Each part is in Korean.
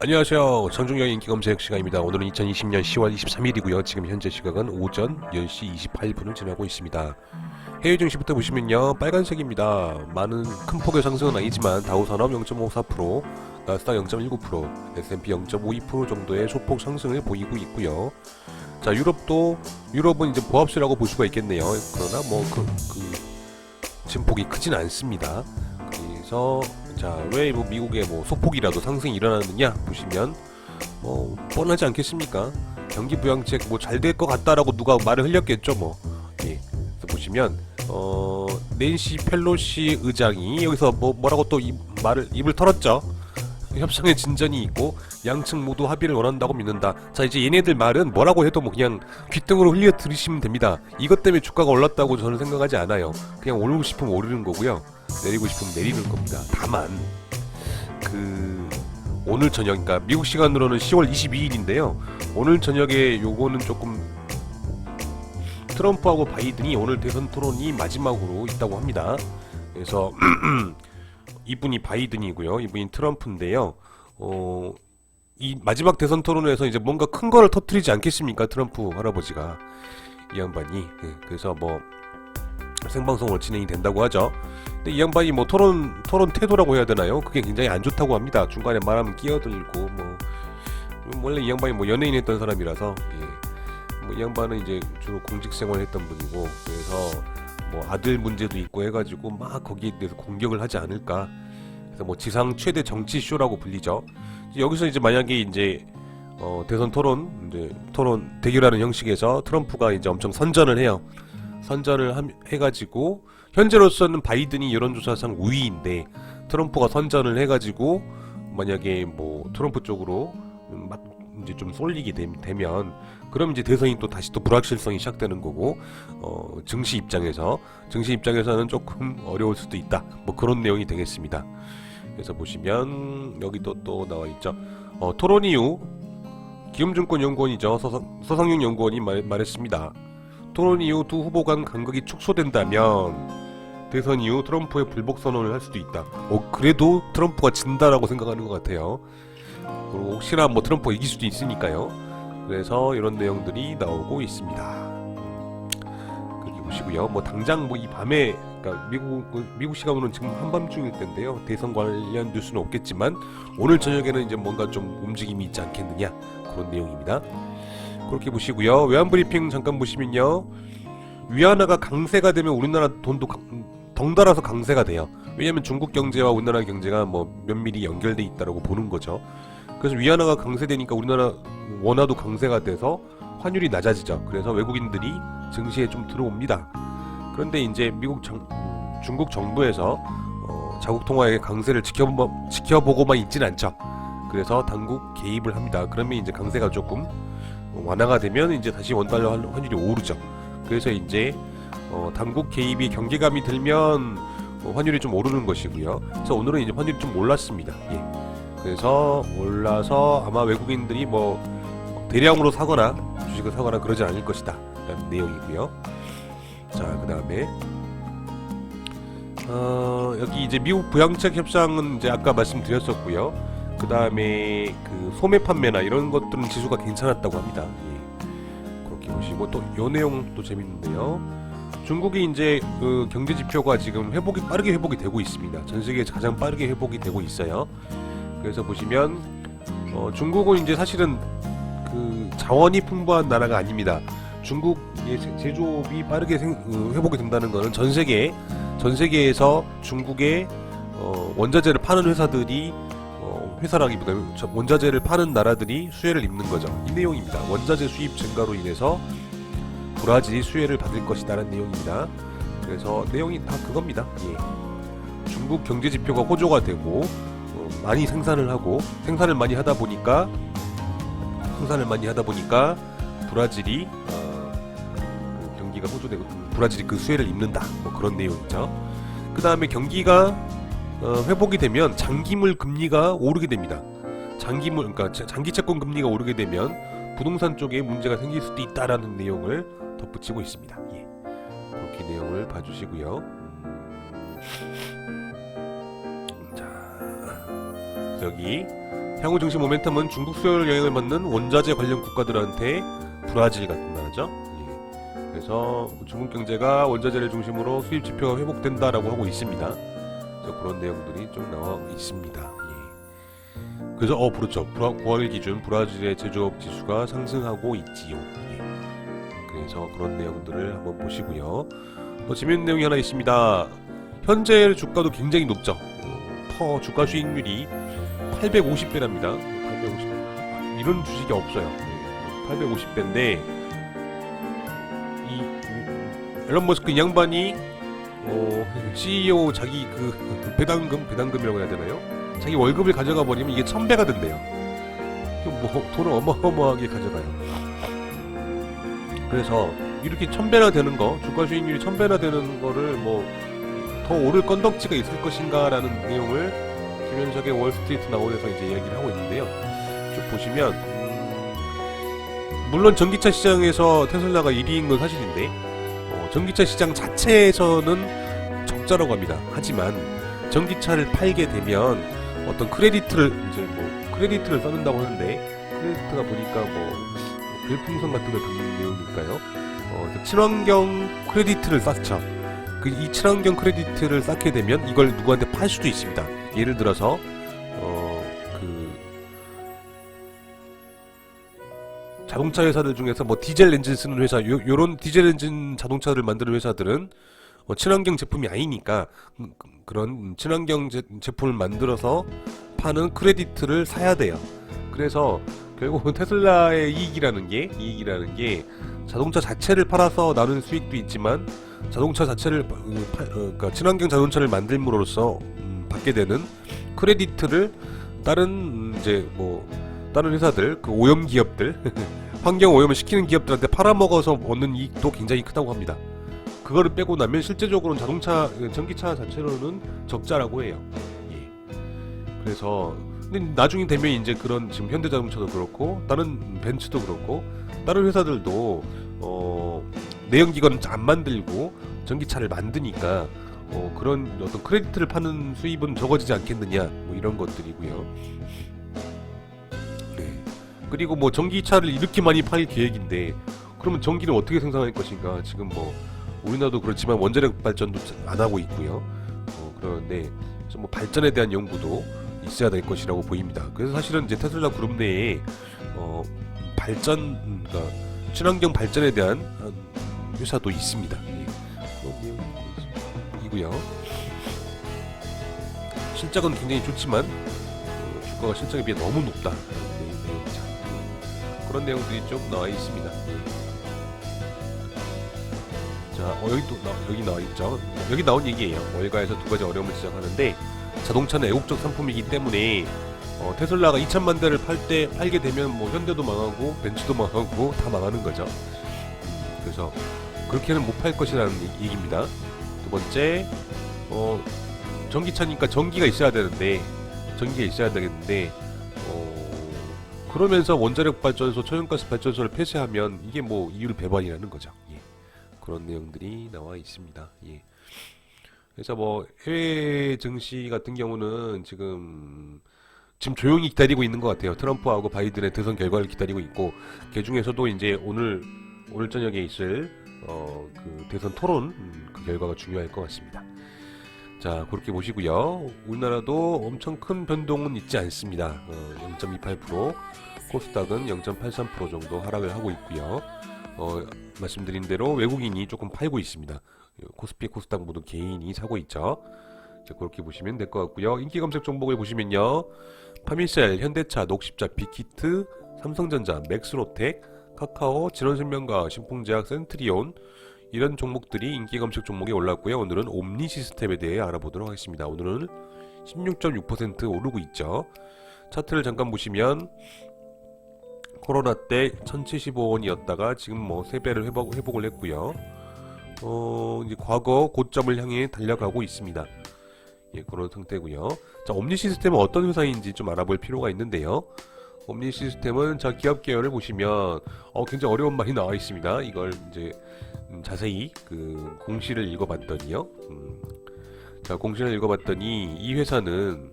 안녕하세요. 정중영 인기검색 시간입니다. 오늘은 2020년 10월 23일이고요. 지금 현재 시각은 오전 10시 28분을 지나고 있습니다. 해외 증시부터 보시면요. 빨간색입니다. 많은 큰 폭의 상승은 아니지만 다우산업 0.54%, 나스닥 0.19%, S&P 0.52% 정도의 소폭 상승을 보이고 있고요. 자, 유럽은 이제 보합세라고 볼 수가 있겠네요. 그러나 진폭이 크진 않습니다. 그래서 자, 왜 미국의 소폭이라도 상승이 일어나느냐 보시면 뻔하지 않겠습니까? 경기 부양책 잘 될 것 같다라고 누가 말을 흘렸겠죠 예. 그래서 보시면 낸시 펠로시 의장이 여기서 뭐라고 또 입을 털었죠. 협상에 진전이 있고 양측 모두 합의를 원한다고 믿는다. 자, 이제 얘네들 말은 뭐라고 해도 그냥 귓등으로 흘려 들으시면 됩니다. 이것 때문에 주가가 올랐다고 저는 생각하지 않아요. 그냥 오르고 싶으면 오르는 거고요. 내리고 싶으면 내리는 겁니다. 다만 오늘 저녁, 그러니까 미국 시간으로는 10월 22일인데요. 오늘 저녁에 요거는 조금 트럼프하고 바이든이 오늘 대선 토론이 마지막으로 있다고 합니다. 그래서 이분이 바이든이고요. 이분이 트럼프인데요. 이 마지막 대선 토론에서 이제 뭔가 큰 거를 터뜨리지 않겠습니까? 트럼프 할아버지가, 이 양반이. 그래서 생방송으로 진행이 된다고 하죠. 근데 이 양반이 토론 태도라고 해야 되나요? 그게 굉장히 안 좋다고 합니다. 중간에 말하면 끼어들고 원래 이 양반이 연예인 했던 사람이라서, 이 양반은 이제 주로 공직 생활 했던 분이고, 그래서 아들 문제도 있고 해가지고 막 거기에 대해서 공격을 하지 않을까. 그래서 지상 최대 정치 쇼라고 불리죠. 여기서 이제 만약에 이제 대선 토론 대결하는 형식에서 트럼프가 이제 엄청 선전을 해요. 해가지고 현재로서는 바이든이 여론조사상 우위인데 트럼프가 선전을 해가지고 만약에 트럼프 쪽으로 막 이제 좀 쏠리게 되면 그럼 이제 대선이 또 다시 불확실성이 시작되는 거고, 증시 입장에서는 조금 어려울 수도 있다. 그런 내용이 되겠습니다. 그래서 보시면 여기도 또 나와 있죠. 토론 이후 기움증권 연구원이죠. 서상윤 연구원이 말했습니다. 토론 이후 두 후보 간 간극이 축소된다면 대선 이후 트럼프의 불복 선언을 할 수도 있다. 그래도 트럼프가 진다라고 생각하는 것 같아요. 그리고 혹시나 트럼프가 이길 수도 있으니까요. 그래서 이런 내용들이 나오고 있습니다. 그렇게 보시고요. 당장 이 밤에, 그러니까 미국 시간으로는 지금 한밤중일 텐데요. 대선 관련 뉴스는 없겠지만 오늘 저녁에는 이제 뭔가 좀 움직임이 있지 않겠느냐, 그런 내용입니다. 그렇게 보시고요. 외환브리핑 잠깐 보시면요. 위안화가 강세가 되면 우리나라 돈도 덩달아서 강세가 돼요. 왜냐면 중국 경제와 우리나라 경제가 면밀히 연결돼 있다라고 보는 거죠. 그래서 위안화가 강세되니까 우리나라 원화도 강세가 돼서 환율이 낮아지죠. 그래서 외국인들이 증시에 좀 들어옵니다. 그런데 이제 중국 정부에서 자국 통화의 강세를 지켜보고만 있진 않죠. 그래서 당국 개입을 합니다. 그러면 이제 강세가 조금 완화가 되면 이제 다시 원달러 환율이 오르죠. 그래서 이제 당국 개입이 경계감이 들면 환율이 좀 오르는 것이고요. 그래서 오늘은 이제 환율이 좀 올랐습니다. 예. 그래서 올라서 아마 외국인들이 대량으로 사거나 주식을 사거나 그러지 않을 것이다 라는 내용이고요. 자, 그 다음에 여기 이제 미국 부양책 협상은 이제 아까 말씀드렸었고요. 그 다음에 소매 판매나 이런 것들은 지수가 괜찮았다고 합니다. 예. 그렇게 보시고 또 이 내용도 재밌는데요. 중국이 이제 경제 지표가 지금 빠르게 회복이 되고 있습니다. 전 세계에서 가장 빠르게 회복이 되고 있어요. 그래서 보시면 중국은 이제 사실은 자원이 풍부한 나라가 아닙니다. 중국의 제조업이 빠르게 회복이 된다는 것은 전 세계에서 중국의 원자재를 파는 회사들이 회사라기보다 원자재를 파는 나라들이 수혜를 입는 거죠. 이 내용입니다. 원자재 수입 증가로 인해서 브라질이 수혜를 받을 것이다라는 내용입니다. 그래서 내용이 다 그겁니다. 예. 중국 경제 지표가 호조가 되고 많이 생산을 많이 하다 보니까 브라질이 경기가 호조되고 브라질이 그 수혜를 입는다. 그런 내용이죠. 그 다음에 경기가 회복이 되면 장기물 금리가 오르게 됩니다. 그러니까 장기 채권 금리가 오르게 되면 부동산 쪽에 문제가 생길 수도 있다라는 내용을 덧붙이고 있습니다. 예. 그렇게 내용을 봐주시고요. 자, 여기 향후 증시 모멘텀은 중국 수요를 영향을 받는 원자재 관련 국가들한테 브라질 같은 나라죠. 예. 그래서 중국 경제가 원자재를 중심으로 수입 지표가 회복된다라고 하고 있습니다. 그런 내용들이 좀 나와 있습니다. 예. 그래서 그렇죠. 9월 기준 브라질의 제조업 지수가 상승하고 있지요. 예. 그래서 그런 내용들을 한번 보시고요. 재밌는 내용이 하나 있습니다. 현재 주가도 굉장히 높죠. 퍼 주가 수익률이 850배랍니다. 850배. 이런 주식이 없어요. 850배인데 이 앨런 머스크 이 양반이 CEO 자기 배당금이라고 해야 되나요? 자기 월급을 가져가 버리면 이게 1000배가 된대요. 뭐 돈을 어마어마하게 가져가요. 그래서 이렇게 1000배나 되는 거, 주가 수익률이 1000배나 되는 거를 뭐 더 오를 건덕지가 있을 것인가라는 내용을 김현석의 월스트리트 나올에서 이제 이야기를 하고 있는데요. 쭉 보시면 물론 전기차 시장에서 테슬라가 1위인 건 사실인데 전기차 시장 자체에서는 적자라고 합니다. 하지만 전기차를 팔게 되면 어떤 크레디트를 크레디트를 써낸다고 하는데 크레디트가 보니까 별풍선 같은 걸 받는 내용일까요? 친환경 크레디트를 쌓죠. 이 친환경 크레디트를 쌓게 되면 이걸 누구한테 팔 수도 있습니다. 예를 들어서 자동차 회사들 중에서 디젤 엔진 쓰는 회사, 요런 디젤 엔진 자동차를 만드는 회사들은 친환경 제품이 아니니까 그런 친환경 제품을 만들어서 파는 크레디트를 사야 돼요. 그래서 결국은 테슬라의 이익이라는 게 자동차 자체를 팔아서 나는 수익도 있지만 자동차 자체를 그러니까 친환경 자동차를 만들므로써 받게 되는 크레디트를 다른 다른 회사들, 오염 기업들, 환경 오염을 시키는 기업들한테 팔아먹어서 얻는 이익도 굉장히 크다고 합니다. 그거를 빼고 나면 실제적으로는 전기차 자체로는 적자라고 해요. 예. 그래서 근데 나중에 되면 이제 그런 지금 현대자동차도 그렇고 다른 벤츠도 그렇고 다른 회사들도 내연기관은 안 만들고 전기차를 만드니까 그런 어떤 크레디트를 파는 수입은 적어지지 않겠느냐 이런 것들이고요. 네. 그리고 전기차를 이렇게 많이 팔 계획인데 그러면 전기를 어떻게 생산할 것인가? 지금 우리나라도 그렇지만 원자력 발전도 안 하고 있고요. 그런데 발전에 대한 연구도 있어야 될 것이라고 보입니다. 그래서 사실은 이제 테슬라 그룹 내에 그러니까 친환경 발전에 대한 회사도 있습니다. 예. 그런 내용이고요. 실적은 굉장히 좋지만 주가가 실적에 비해 너무 높다. 그런 내용들이 좀 나와 있습니다. 자, 여기 나와 있죠. 여기 나온 얘기예요. 월가에서 두 가지 어려움을 지적하는데 자동차는 애국적 상품이기 때문에 테슬라가 2천만 대를 팔게 되면 현대도 망하고 벤츠도 망하고 다 망하는 거죠. 그래서 그렇게는 못 팔 것이라는 얘기입니다. 두 번째, 전기차니까 전기가 있어야 되겠는데 그러면서 원자력 발전소, 천연가스 발전소를 폐쇄하면 이게 이율 배반이라는 거죠. 예. 그런 내용들이 나와 있습니다. 예. 그래서 해외 증시 같은 경우는 지금 조용히 기다리고 있는 것 같아요. 트럼프하고 바이든의 대선 결과를 기다리고 있고, 그 중에서도 이제 오늘 저녁에 있을 그 대선 토론 그 결과가 중요할 것 같습니다. 자, 그렇게 보시고요. 우리나라도 엄청 큰 변동은 있지 않습니다. 0.28%, 코스닥은 0.83% 정도 하락을 하고 있고요. 말씀드린 대로 외국인이 조금 팔고 있습니다. 코스피, 코스닥 모두 개인이 사고 있죠. 자, 그렇게 보시면 될 것 같고요. 인기 검색 종목을 보시면요. 파미셀, 현대차, 녹십자, 빅히트, 삼성전자, 맥스로텍, 카카오, 진원생명과, 신풍제약, 센트리온 이런 종목들이 인기 검색 종목에 올랐고요. 오늘은 옴니 시스템에 대해 알아보도록 하겠습니다. 오늘은 16.6% 오르고 있죠. 차트를 잠깐 보시면 코로나 때 1075원이었다가 지금 3배를 회복을 했고요. 이제 과거 고점을 향해 달려가고 있습니다. 예, 그런 상태고요. 자, 옴니 시스템은 어떤 회사인지 좀 알아볼 필요가 있는데요. 옴니 시스템은 기업 계열을 보시면 굉장히 어려운 말이 나와 있습니다. 이걸 이제 자세히 그 공시를 읽어봤더니요. 자, 공시를 읽어봤더니 이 회사는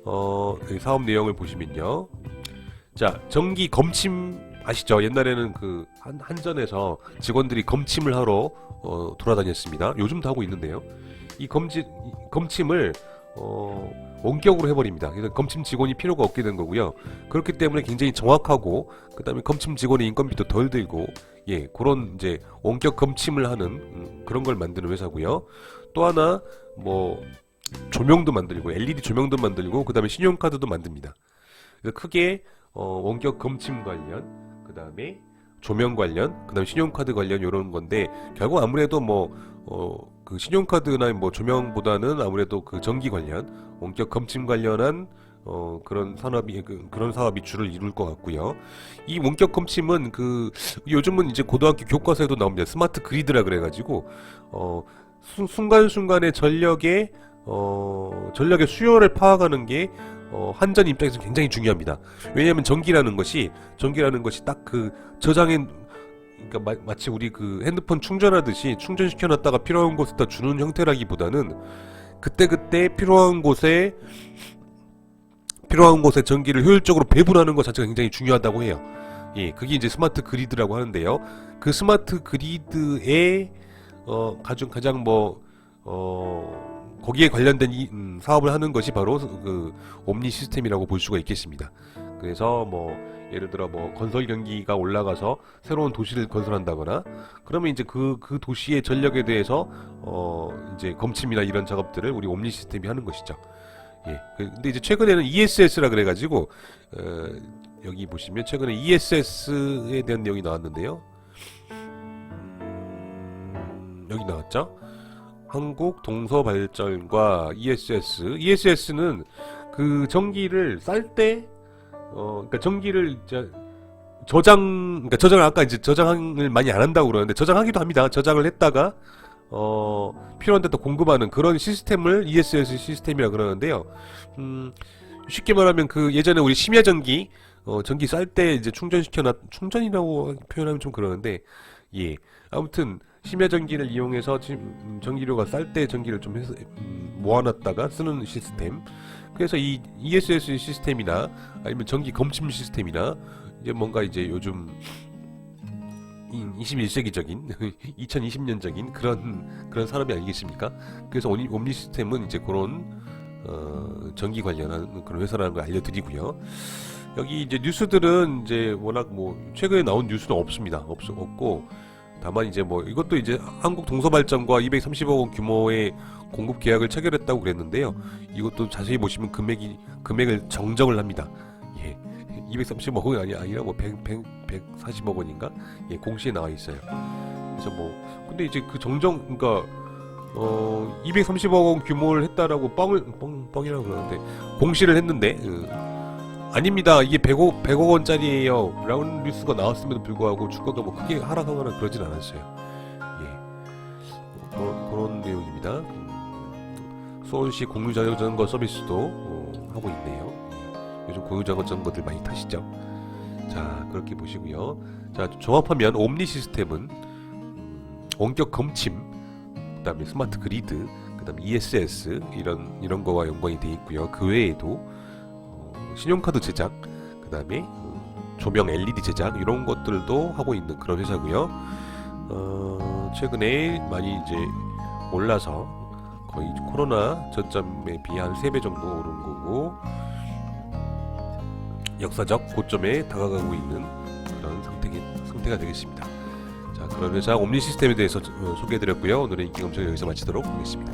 여기 사업 내용을 보시면요. 자, 정기 검침 아시죠? 옛날에는 그 한전에서 직원들이 검침을 하러 돌아다녔습니다. 요즘도 하고 있는데요. 이 검침을 원격으로 해버립니다. 그래서 검침 직원이 필요가 없게 된 거고요. 그렇기 때문에 굉장히 정확하고, 그 다음에 검침 직원의 인건비도 덜 들고, 예, 그런 이제 원격 검침을 하는 그런 걸 만드는 회사고요. 또 하나 뭐 조명도 만들고, LED 조명도 만들고, 그 다음에 신용카드도 만듭니다. 그래서 크게 원격 검침 관련, 그 다음에 조명 관련, 그 다음에 신용카드 관련 이런 건데, 결국 아무래도 그 신용카드나 뭐 조명보다는 아무래도 그 전기 관련, 원격 검침 관련한 그런 그런 사업이 주를 이룰 것 같고요. 이 원격 검침은 요즘은 이제 고등학교 교과서에도 나옵니다. 스마트 그리드라 그래가지고 순간순간의 전력의 수요를 파악하는 게 한전 입장에서 굉장히 중요합니다. 왜냐하면 전기라는 것이 딱 그 저장해, 그러니까 마치 우리 그 핸드폰 충전하듯이 충전시켜놨다가 필요한 곳에다 주는 형태라기보다는 그때 필요한 곳에 전기를 효율적으로 배분하는 것 자체가 굉장히 중요하다고 해요. 예, 그게 이제 스마트 그리드라고 하는데요. 그 스마트 그리드에 가장 거기에 관련된 사업을 하는 것이 바로 그 옴니 시스템이라고 볼 수가 있겠습니다. 그래서 예를 들어 건설 경기가 올라가서 새로운 도시를 건설한다거나, 그러면 이제 그 도시의 전력에 대해서 이제 검침이나 이런 작업들을 우리 옴니 시스템이 하는 것이죠. 예. 근데 이제 최근에는 ESS라 그래가지고 여기 보시면 최근에 ESS에 대한 내용이 나왔는데요. 여기 나왔죠? 한국 동서발전과 ESS는 그 전기를 쌀 때, 그러니까 전기를 그러니까 저장을 아까 이제 저장을 많이 안 한다고 그러는데, 저장하기도 합니다. 저장을 했다가 필요한 데 또 공급하는 그런 시스템을 ESS 시스템이라 그러는데요. 쉽게 말하면 그 예전에 우리 심야전기 전기 쌀 때 이제 충전이라고 표현하면 좀 그러는데, 예, 아무튼 심야전기를 이용해서 전기료가 쌀 때 전기를 좀 해서 모아놨다가 쓰는 시스템. 그래서 이 ESS 시스템이나 아니면 전기 검침 시스템이나 이제 뭔가 이제 요즘 21세기적인 2020년적인 그런 산업이 아니겠습니까? 그래서 옴니 시스템은 이제 그런 전기 관련한 그런 회사라는 걸 알려드리고요. 여기 이제 뉴스들은 이제 워낙 최근에 나온 뉴스는 없습니다. 없고, 다만 이제 이것도 이제 한국 동서발전과 230억 원 규모의 공급 계약을 체결했다고 그랬는데요. 이것도 자세히 보시면 금액을 정정을 합니다. 예. 230억 원이 아니라 140억 원인가? 예, 공시에 나와 있어요. 그래서 근데 이제 그 그러니까 230억 원 규모를 했다라고 뻥이라고 그러는데, 공시를 했는데 아닙니다, 이게 100억 원짜리예요 라는 뉴스가 나왔음에도 불구하고 주가가 크게 하락하거나 그러진 않았어요. 예. 그런 내용입니다. 수원시 공유자전거 서비스도 하고 있네요. 예. 요즘 공유자전거들 많이 타시죠? 자, 그렇게 보시고요. 자, 종합하면 옴니 시스템은 원격 검침, 그 다음에 스마트 그리드, 그 다음에 ESS 이런 거와 연관이 되어 있고요. 그 외에도 신용카드 제작, 그 다음에 조명 LED 제작 이런 것들도 하고 있는 그런 회사고요. 최근에 많이 이제 올라서 거의 코로나 전점에 비해 한 3배 정도 오른 거고, 역사적 고점에 다가가고 있는 그런 상태가 되겠습니다. 자, 그런 회사 옴니 시스템에 대해서 소개해드렸고요. 오늘의 인기 검색을 여기서 마치도록 하겠습니다.